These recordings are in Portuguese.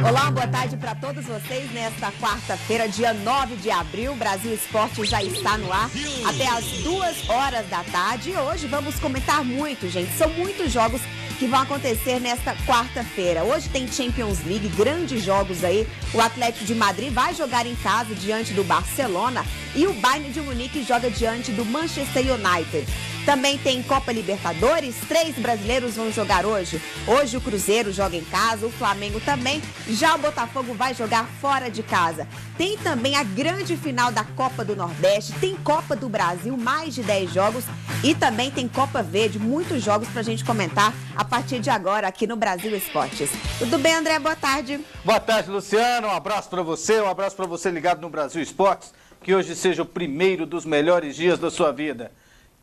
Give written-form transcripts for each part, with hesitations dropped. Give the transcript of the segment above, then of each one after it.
Olá, uma boa tarde para todos vocês. Nesta quarta-feira, dia 9 de abril, Brasil Esporte já está no ar até as 2 horas da tarde. E hoje vamos comentar muito, gente. São muitos jogos que vão acontecer nesta quarta-feira. Hoje tem Champions League, grandes jogos aí. O Atlético de Madrid vai jogar em casa diante do Barcelona e o Bayern de Munique joga diante do Manchester United. Também tem Copa Libertadores, 3 brasileiros vão jogar hoje. Hoje o Cruzeiro joga em casa, o Flamengo também, já o Botafogo vai jogar fora de casa. Tem também a grande final da Copa do Nordeste, tem Copa do Brasil, mais de 10 jogos e também tem Copa Verde, muitos jogos pra gente comentar a partir de agora aqui no Brasil Esportes. Tudo bem, André? Boa tarde. Boa tarde, Luciano. Um abraço pra você ligado no Brasil Esportes. Que hoje seja o primeiro dos melhores dias da sua vida.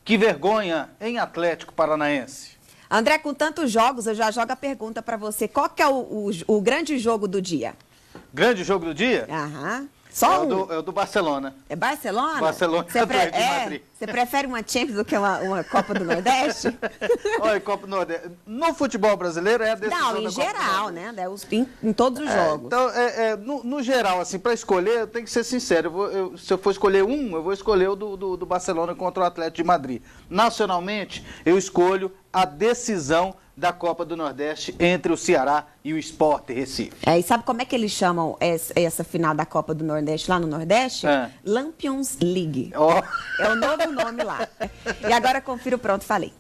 Que vergonha em Atlético Paranaense. André, com tantos jogos, eu já jogo a pergunta para você. Qual que é o grande jogo do dia? Grande jogo do dia? Aham. Só é o do Barcelona. É Barcelona? Barcelona de Madrid. Você prefere uma Champions do que uma Copa do Nordeste? Olha, Copa do Nordeste. No futebol brasileiro é a decisão Não, em da geral, né? Em todos os jogos. Então, no geral, assim, para escolher, eu tenho que ser sincero. Se eu for escolher eu vou escolher o do Barcelona contra o Atlético de Madrid. Nacionalmente, eu escolho a decisão da Copa do Nordeste entre o Ceará e o Sport Recife. E sabe como é que eles chamam essa final da Copa do Nordeste lá no Nordeste? Lampions League. Oh. É o novo nome lá. E agora confira o Pronto Falei.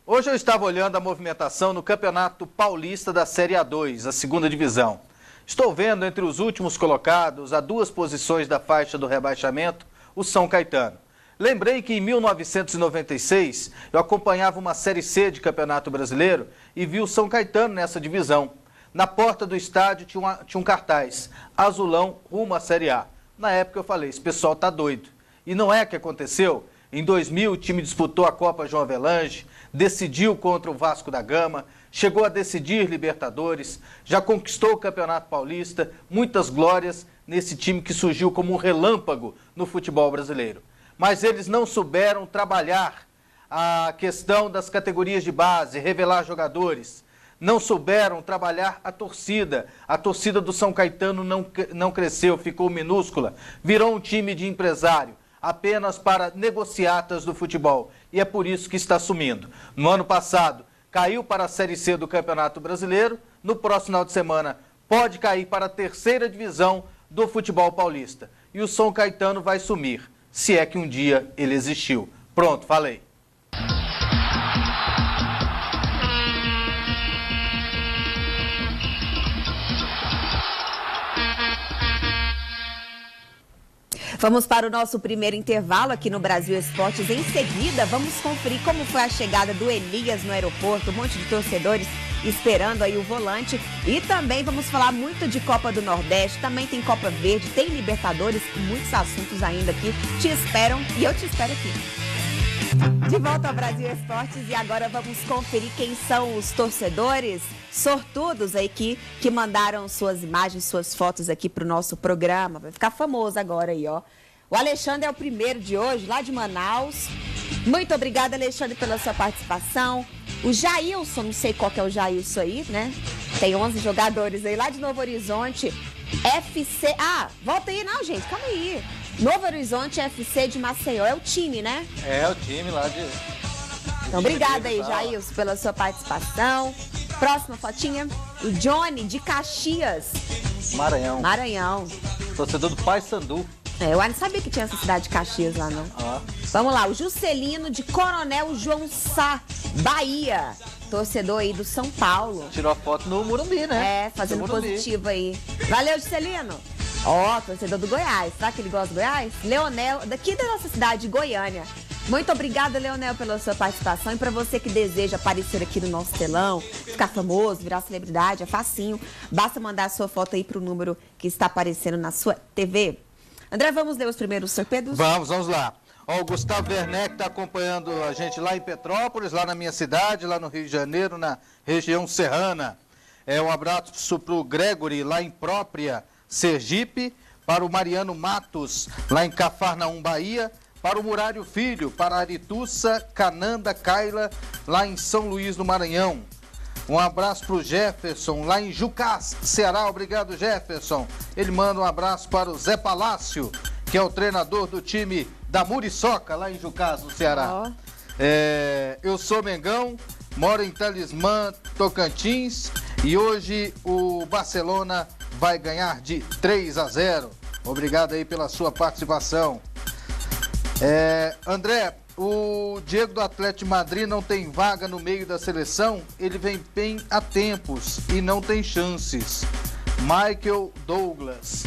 Hoje eu estava olhando a movimentação no Campeonato Paulista da Série A2, a segunda divisão. Estou vendo entre os últimos colocados, a 2 posições da faixa do rebaixamento, o São Caetano. Lembrei que em 1996 eu acompanhava uma Série C de Campeonato Brasileiro e vi o São Caetano nessa divisão. Na porta do estádio tinha um cartaz, azulão rumo à Série A. Na época eu falei, esse pessoal tá doido. E não é que aconteceu? Em 2000 o time disputou a Copa João Avelange, decidiu contra o Vasco da Gama, chegou a decidir Libertadores, já conquistou o Campeonato Paulista, muitas glórias nesse time que surgiu como um relâmpago no futebol brasileiro. Mas eles não souberam trabalhar a questão das categorias de base, revelar jogadores. Não souberam trabalhar a torcida. A torcida do São Caetano não cresceu, ficou minúscula, virou um time de empresário, apenas para negociatas do futebol. E é por isso que está sumindo. No ano passado, caiu para a Série C do Campeonato Brasileiro. No próximo final de semana, pode cair para a terceira divisão do futebol paulista. E o São Caetano vai sumir, se é que um dia ele existiu. Pronto, falei. Vamos para o nosso primeiro intervalo aqui no Brasil Esportes. Em seguida, vamos conferir como foi a chegada do Elias no aeroporto, um monte de torcedores esperando aí o volante. E também vamos falar muito de Copa do Nordeste, também tem Copa Verde, tem Libertadores, muitos assuntos ainda aqui te esperam e eu te espero aqui. De volta ao Brasil Esportes e agora vamos conferir quem são os torcedores sortudos aí que mandaram suas imagens, suas fotos aqui para o nosso programa. Vai ficar famoso agora aí, ó. O Alexandre é o primeiro de hoje, lá de Manaus. Muito obrigada, Alexandre, pela sua participação. O Jailson, não sei qual que é o Jailson aí, né? Tem 11 jogadores aí, lá de Novo Horizonte. FC... volta aí não, gente, calma aí. Novo Horizonte FC de Maceió, é o time, né? É o time lá de... Então, obrigada aí, Jailson, pela sua participação. Próxima fotinha, o Johnny de Caxias. Maranhão. Torcedor do Paysandu. Eu não sabia que tinha essa cidade de Caxias lá, não. Vamos lá, o Juscelino de Coronel João Sá, Bahia. Torcedor aí do São Paulo. Tirou a foto no Morumbi, né? Fazendo positivo aí. Valeu, Juscelino. Torcedor do Goiás. Será que ele gosta do Goiás? Leonel, daqui da nossa cidade de Goiânia. Muito obrigada, Leonel, pela sua participação. E para você que deseja aparecer aqui no nosso telão, ficar famoso, virar celebridade, é facinho. Basta mandar a sua foto aí para o número que está aparecendo na sua TV. André, vamos ler os primeiros torpedos? Vamos lá. O Gustavo Werneck está acompanhando a gente lá em Petrópolis, lá na minha cidade, lá no Rio de Janeiro, na região serrana. Um abraço para o Gregory, lá em Própria, Sergipe. para o Mariano Matos, lá em Cafarnaum, Bahia, para o Murário Filho, para a Aritussa Cananda Kaila, lá em São Luís, no Maranhão. Um abraço para o Jefferson, lá em Jucás, Ceará. Obrigado, Jefferson. Ele manda um abraço para o Zé Palácio, que é o treinador do time da Muriçoca, lá em Jucás, no Ceará. Eu sou Mengão, moro em Talismã, Tocantins, e hoje o Barcelona vai ganhar de 3-0. Obrigado aí pela sua participação. André, o Diego do Atlético de Madrid não tem vaga no meio da seleção, ele vem bem há tempos e não tem chances. Michael Douglas.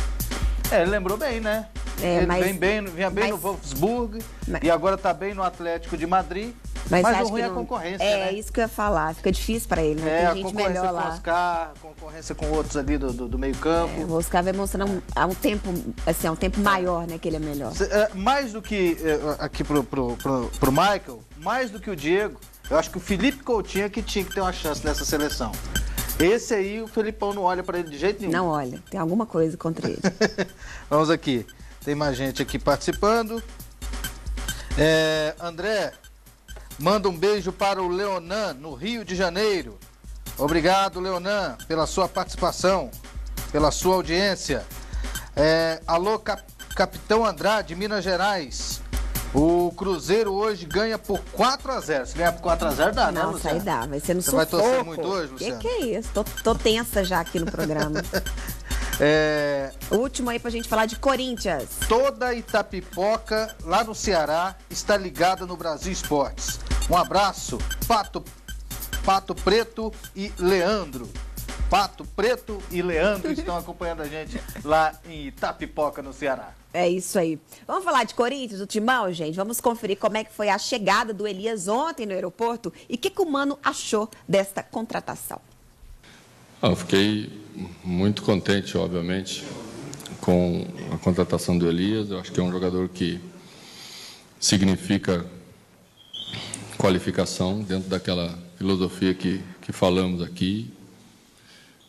Ele lembrou bem, né? Ele vinha bem no Wolfsburg e agora está bem no Atlético de Madrid. Mas o ruim é a concorrência, né? É isso que eu ia falar, fica difícil para ele, né? Tem gente melhor lá. Com Oscar, concorrência com outros ali do meio campo. O Oscar vai mostrando há um tempo, assim, há um tempo maior, né, que ele é melhor. Mais do que aqui pro Michael, mais do que o Diego, eu acho que o Felipe Coutinho é que tinha que ter uma chance nessa seleção. Esse aí, o Felipão não olha para ele de jeito nenhum. Não olha, tem alguma coisa contra ele. Vamos aqui, tem mais gente aqui participando. André, manda um beijo para o Leonan, no Rio de Janeiro. Obrigado, Leonan, pela sua participação, pela sua audiência. Alô, Capitão Andrade, Minas Gerais. O Cruzeiro hoje ganha por 4-0. Se ganhar por 4-0 dá, né, Luciano? Nossa, aí dá, vai ser no sufoco. Você vai torcer muito hoje, Luciano? Que é isso? Tô tensa já aqui no programa. O último aí pra gente falar de Corinthians. Toda Itapipoca, lá no Ceará, está ligada no Brasil Esportes. Um abraço, Pato Preto e Leandro. Pato Preto e Leandro estão acompanhando a gente lá em Itapipoca, no Ceará. É isso aí. Vamos falar de Corinthians, do Timão, gente? Vamos conferir como é que foi a chegada do Elias ontem no aeroporto e o que o Mano achou desta contratação. Eu fiquei muito contente, obviamente, com a contratação do Elias. Eu acho que é um jogador que significa qualificação dentro daquela filosofia que falamos aqui,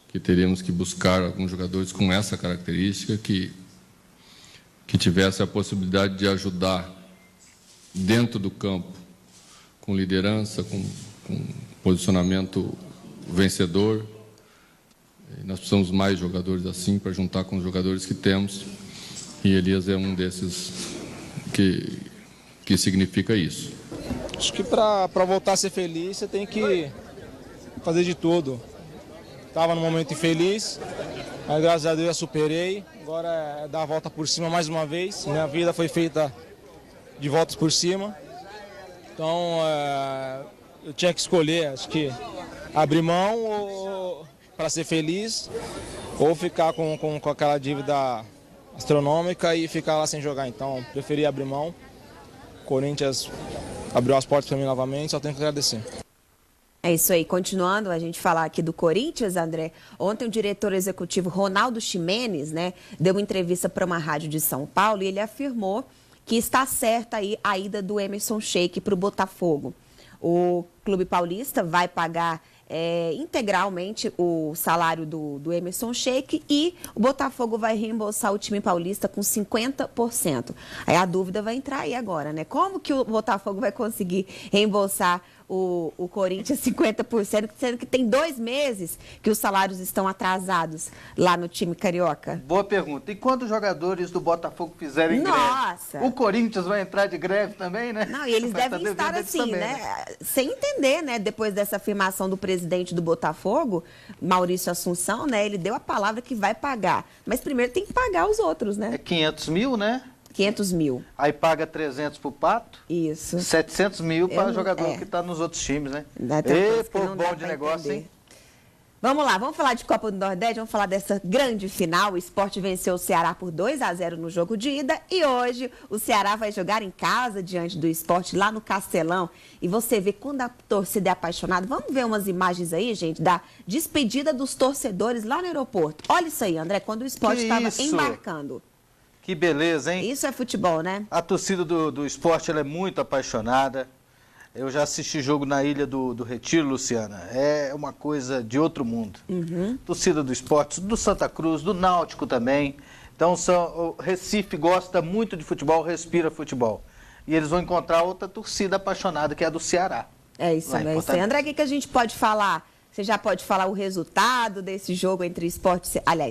que teríamos que buscar alguns jogadores com essa característica, que tivesse a possibilidade de ajudar dentro do campo, com liderança, com posicionamento vencedor. Nós precisamos mais jogadores assim para juntar com os jogadores que temos, e Elias é um desses que significa isso. Acho que para voltar a ser feliz, você tem que fazer de tudo. Estava num momento infeliz, mas graças a Deus já superei. Agora é dar a volta por cima mais uma vez. Minha vida foi feita de voltas por cima. Então eu tinha que escolher, acho que abrir mão para ser feliz ou ficar com aquela dívida astronômica e ficar lá sem jogar. Então preferi abrir mão. Corinthians abriu as portas para mim novamente, só tenho que agradecer. É isso aí. Continuando a gente falar aqui do Corinthians, André, ontem o diretor executivo Ronaldo Ximenes, né, deu uma entrevista para uma rádio de São Paulo e ele afirmou que está certa aí a ida do Emerson Sheik para o Botafogo. O Clube Paulista vai pagar integralmente o salário do Emerson Sheik e o Botafogo vai reembolsar o time paulista com 50%. Aí a dúvida vai entrar aí agora, né? Como que o Botafogo vai conseguir reembolsar o Corinthians 50%, sendo que tem 2 meses que os salários estão atrasados lá no time carioca? Boa pergunta. E quando os jogadores do Botafogo fizerem greve, o Corinthians vai entrar de greve também, né? Não, e eles devem estar assim, também, né? Sem entender, né? Depois dessa afirmação do presidente do Botafogo, Maurício Assunção, né? Ele deu a palavra que vai pagar. Mas primeiro tem que pagar os outros, né? É 500 mil, né? 500 mil. Aí paga 300 pro Pato. Isso. 700 mil para jogador que está nos outros times, né? Pô, bom de negócio, hein? Vamos lá, vamos falar de Copa do Nordeste, vamos falar dessa grande final. O Sport venceu o Ceará por 2-0 no jogo de ida e hoje o Ceará vai jogar em casa diante do Sport lá no Castelão. E você vê quando a torcida é apaixonada. Vamos ver umas imagens aí, gente, da despedida dos torcedores lá no aeroporto. Olha isso aí, André, quando o Sport estava embarcando. Que beleza, hein? Isso é futebol, né? A torcida do Sport ela é muito apaixonada. Eu já assisti jogo na Ilha do Retiro, Luciana. É uma coisa de outro mundo. Torcida do Sport, do Santa Cruz, do Náutico também. Então, o Recife gosta muito de futebol, respira futebol. E eles vão encontrar outra torcida apaixonada, que é a do Ceará. É isso aí. André, o que a gente pode falar? Você já pode falar o resultado desse jogo entre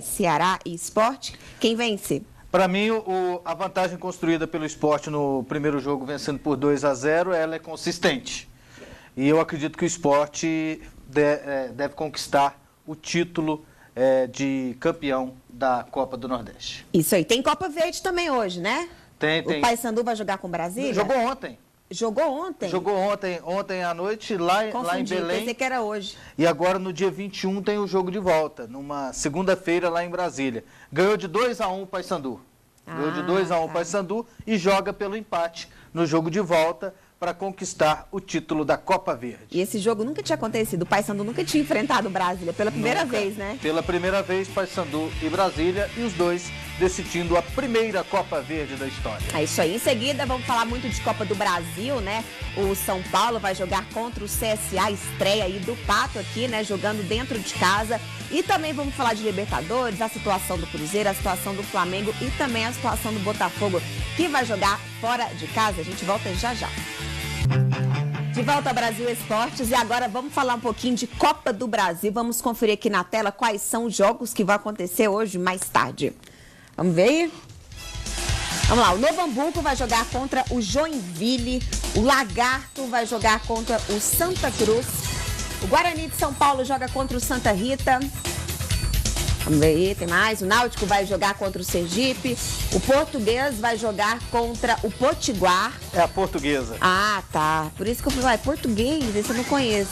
Ceará e Sport? Quem vence? Para mim, a vantagem construída pelo Sport no primeiro jogo, vencendo por 2-0, ela é consistente. E eu acredito que o Sport deve conquistar o título de campeão da Copa do Nordeste. Isso aí. Tem Copa Verde também hoje, né? Tem. O Paysandu vai jogar com Brasília? Jogou ontem. Jogou ontem? Jogou ontem à noite, lá em Belém. Pensei que era hoje. E agora, no dia 21, tem o jogo de volta, numa segunda-feira lá em Brasília. Ganhou de 2-1 o Paysandu. Ganhou de 2-1 o Paysandu e joga pelo empate no jogo de volta para conquistar o título da Copa Verde. E esse jogo nunca tinha acontecido. O Paysandu nunca tinha enfrentado o Brasília pela primeira vez, né? Pela primeira vez, Paysandu e Brasília, e os dois decidindo a primeira Copa Verde da história. É isso aí. Em seguida, vamos falar muito de Copa do Brasil, né? O São Paulo vai jogar contra o CSA, estreia aí do Pato aqui, né? Jogando dentro de casa. E também vamos falar de Libertadores, a situação do Cruzeiro, a situação do Flamengo e também a situação do Botafogo, que vai jogar fora de casa. A gente volta já já. De volta ao Brasil Esportes e agora vamos falar um pouquinho de Copa do Brasil. Vamos conferir aqui na tela quais são os jogos que vão acontecer hoje mais tarde. Vamos ver aí? Vamos lá, o Novo Hamburgo vai jogar contra o Joinville, o Lagarto vai jogar contra o Santa Cruz, o Guarani de São Paulo joga contra o Santa Rita. Vamos ver aí, tem mais. O Náutico vai jogar contra o Sergipe. O Português vai jogar contra o Potiguar. É a Portuguesa. Ah, tá. Por isso que eu falei, português, esse eu não conheço.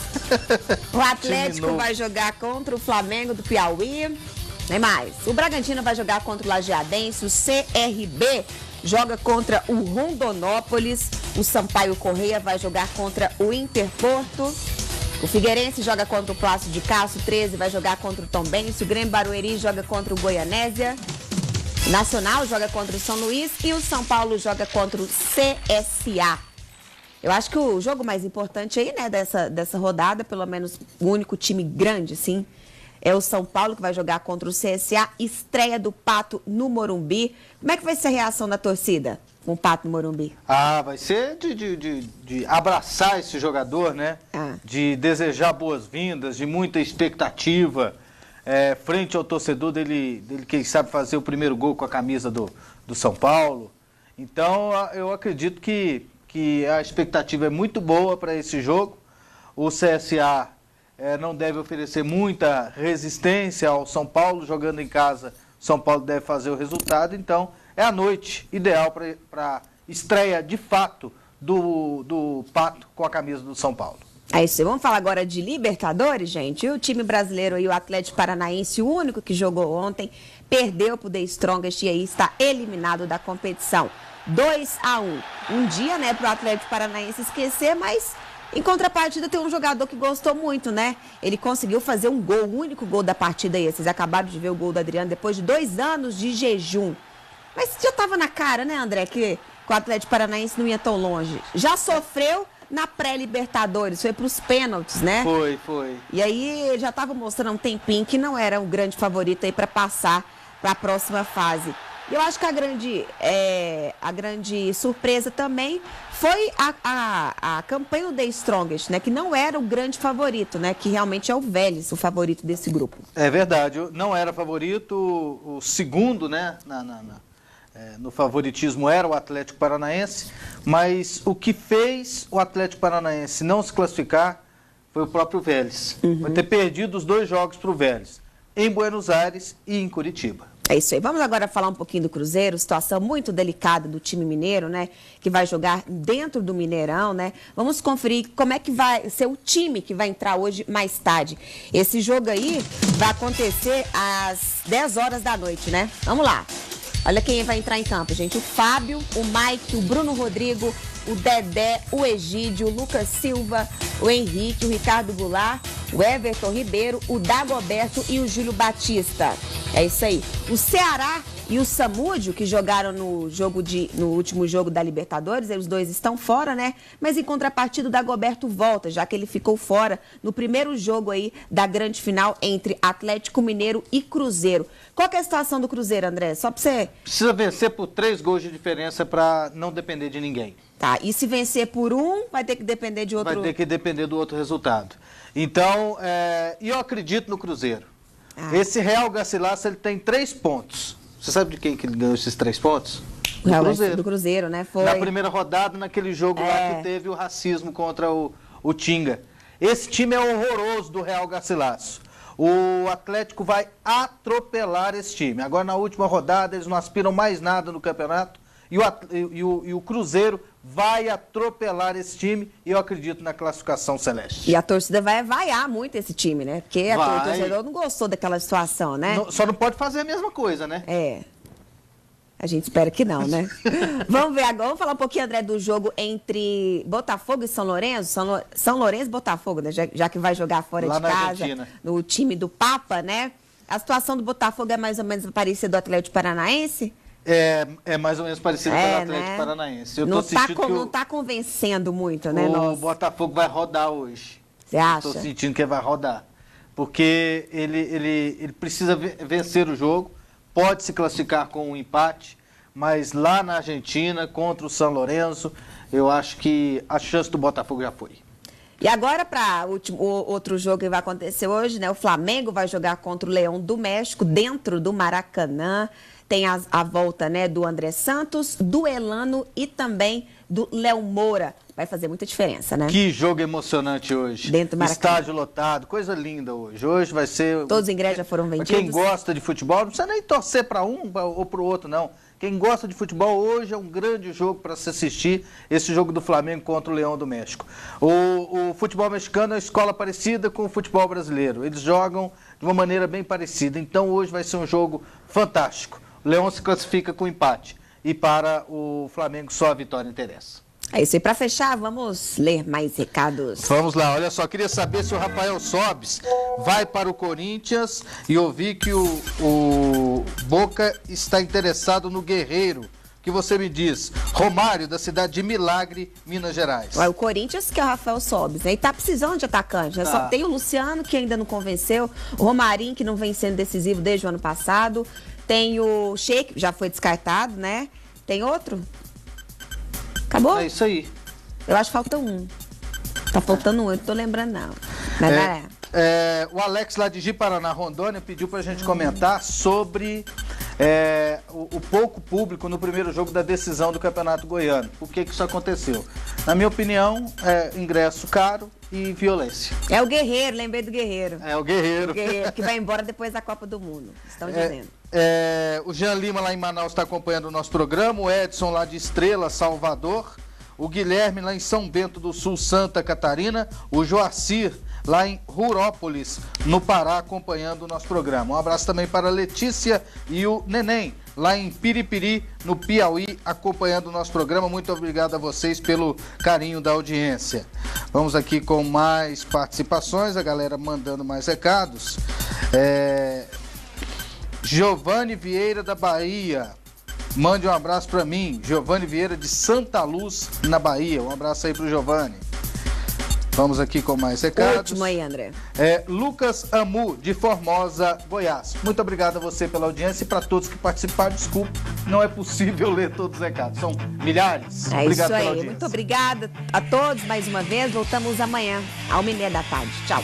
O Atlético vai jogar contra o Flamengo do Piauí. Tem mais. O Bragantino vai jogar contra o Lajeadense. O CRB joga contra o Rondonópolis. O Sampaio Correia vai jogar contra o Interporto. O Figueirense joga contra o Plácido de Castro, 13 vai jogar contra o Tombense, o Grêmio Barueri joga contra o Goianésia, o Nacional joga contra o São Luís e o São Paulo joga contra o CSA. Eu acho que o jogo mais importante aí, né, dessa rodada, pelo menos o único time grande, sim, é o São Paulo, que vai jogar contra o CSA, estreia do Pato no Morumbi. Como é que vai ser a reação da torcida com o Pato no Morumbi? Ah, vai ser de abraçar esse jogador, né? De desejar boas-vindas, de muita expectativa, frente ao torcedor dele, quem sabe, fazer o primeiro gol com a camisa do São Paulo. Então, eu acredito que a expectativa é muito boa para esse jogo. O CSA não deve oferecer muita resistência ao São Paulo, jogando em casa. São Paulo deve fazer o resultado, então é a noite ideal para estreia de fato do Pato com a camisa do São Paulo. É isso, vamos falar agora de Libertadores, gente. E o time brasileiro aí, o Atlético Paranaense, o único que jogou ontem, perdeu pro The Strongest e aí está eliminado da competição. 2-1. Um dia, né, pro Atlético Paranaense esquecer, mas em contrapartida tem um jogador que gostou muito, né? Ele conseguiu fazer um gol, o único gol da partida aí. Vocês acabaram de ver o gol do Adriano depois de 2 anos de jejum. Mas já estava na cara, né, André, que o Atlético Paranaense não ia tão longe. Já sofreu na pré-Libertadores, foi para os pênaltis, né? Foi. E aí já estava mostrando um tempinho que não era um grande favorito aí para passar para a próxima fase. Eu acho que a grande surpresa também foi a campanha do The Strongest, né? Que não era o grande favorito, né? Que realmente é o Vélez, o favorito desse grupo. É verdade, não era favorito, o segundo, né? No favoritismo era o Atlético Paranaense, mas o que fez o Atlético Paranaense não se classificar foi o próprio Vélez. Vai ter perdido os 2 jogos para o Vélez, em Buenos Aires e em Curitiba. É isso aí. Vamos agora falar um pouquinho do Cruzeiro, situação muito delicada do time mineiro, né? Que vai jogar dentro do Mineirão, né? Vamos conferir como é que vai ser o time que vai entrar hoje mais tarde. Esse jogo aí vai acontecer às 10 horas da noite, né? Vamos lá. Olha quem vai entrar em campo, gente. O Fábio, o Mike, o Bruno Rodrigo, o Dedé, o Egídio, o Lucas Silva, o Henrique, o Ricardo Goulart, o Everton Ribeiro, o Dagoberto e o Júlio Batista. É isso aí. O Ceará e o Samúdio, que jogaram no último jogo da Libertadores, os dois estão fora, né? Mas em contrapartida, o Dagoberto volta, já que ele ficou fora no primeiro jogo aí da grande final entre Atlético Mineiro e Cruzeiro. Qual que é a situação do Cruzeiro, André? Só pra você... Precisa vencer por 3 gols de diferença para não depender de ninguém. Tá, e se vencer por um, vai ter que depender de outro... Vai ter que depender do outro resultado. Então, eu acredito no Cruzeiro. Esse Real Garcilaso, ele tem 3 pontos. Você sabe de quem que ele ganhou esses 3 pontos? Do Cruzeiro, né? Foi. Na primeira rodada, naquele jogo lá que teve o racismo contra o Tinga. Esse time é horroroso do Real Garcilaso. O Atlético vai atropelar esse time. Agora, na última rodada, eles não aspiram mais nada no campeonato. E o Cruzeiro vai atropelar esse time e eu acredito na classificação celeste. E a torcida vai vaiar muito esse time, né? Porque o torcedor não gostou daquela situação, né? Só não pode fazer a mesma coisa, né? A gente espera que não, né? Vamos ver agora, vamos falar um pouquinho, André, do jogo entre Botafogo e São Lourenço. São Lourenço e Botafogo, né? Já que vai jogar fora lá de casa, Argentina. No time do Papa, né? A situação do Botafogo é mais ou menos parecida do Atlético Paranaense? É mais ou menos parecido com o Atlético Paranaense. Eu não está convencendo muito, né? O Botafogo vai rodar hoje. Você acha? Estou sentindo que ele vai rodar. Porque ele precisa vencer o jogo, pode se classificar com um empate, mas lá na Argentina, contra o São Lourenço, eu acho que a chance do Botafogo já foi. E agora, para o outro jogo que vai acontecer hoje, né? O Flamengo vai jogar contra o Leão do México, dentro do Maracanã. Tem a volta, né, do André Santos, do Elano e também do Léo Moura. Vai fazer muita diferença, né? Que jogo emocionante hoje. Dentro do Maracanã. Estádio lotado, coisa linda hoje. Hoje vai ser... Todos os ingressos já foram vendidos. Quem gosta de futebol, não precisa nem torcer para um ou para o outro, não. Quem gosta de futebol, hoje é um grande jogo para se assistir, esse jogo do Flamengo contra o Leão do México. O futebol mexicano é uma escola parecida com o futebol brasileiro. Eles jogam de uma maneira bem parecida. Então hoje vai ser um jogo fantástico. O Leão se classifica com empate e para o Flamengo só a vitória interessa. É isso aí. Para fechar, vamos ler mais recados. Vamos lá. Olha só, queria saber se o Rafael Sobis vai para o Corinthians e ouvi que o Boca está interessado no Guerreiro. Que você me diz? Romário, da cidade de Milagre, Minas Gerais. O Corinthians que é o Rafael Sobis, né? E tá precisando de atacante, né? Só tem o Luciano, que ainda não convenceu, o Romarinho, que não vem sendo decisivo desde o ano passado, tem o Sheik, já foi descartado, né? Tem outro? Acabou? É isso aí. Eu acho que falta um. Tá faltando um, eu não tô lembrando não. Mas o Alex lá de Ji-Paraná, Rondônia, pediu pra gente comentar sobre o pouco público no primeiro jogo da decisão do Campeonato Goiano. Por que isso aconteceu? Na minha opinião, ingresso caro e violência. É o Guerreiro, lembrei do Guerreiro. É o Guerreiro. O Guerreiro, que vai embora depois da Copa do Mundo, estão dizendo. O Jean Lima lá em Manaus está acompanhando o nosso programa, o Edson lá de Estrela, Salvador, o Guilherme lá em São Bento do Sul, Santa Catarina, o Joacir lá em Rurópolis, no Pará, acompanhando o nosso programa. Um abraço também para a Letícia e o Neném, lá em Piripiri, no Piauí, acompanhando o nosso programa. Muito obrigado a vocês pelo carinho da audiência. Vamos aqui com mais participações, a galera mandando mais recados. Giovanni Vieira da Bahia, mande um abraço para mim. Giovanni Vieira de Santa Luz, na Bahia. Um abraço aí pro Giovanni. Vamos aqui com mais recados. Último aí, André. Lucas Amu, de Formosa, Goiás. Muito obrigado a você pela audiência e para todos que participaram. Desculpe, não é possível ler todos os recados. São milhares. Obrigado isso aí. Muito obrigada a todos mais uma vez. Voltamos amanhã, à 1h30 da tarde. Tchau.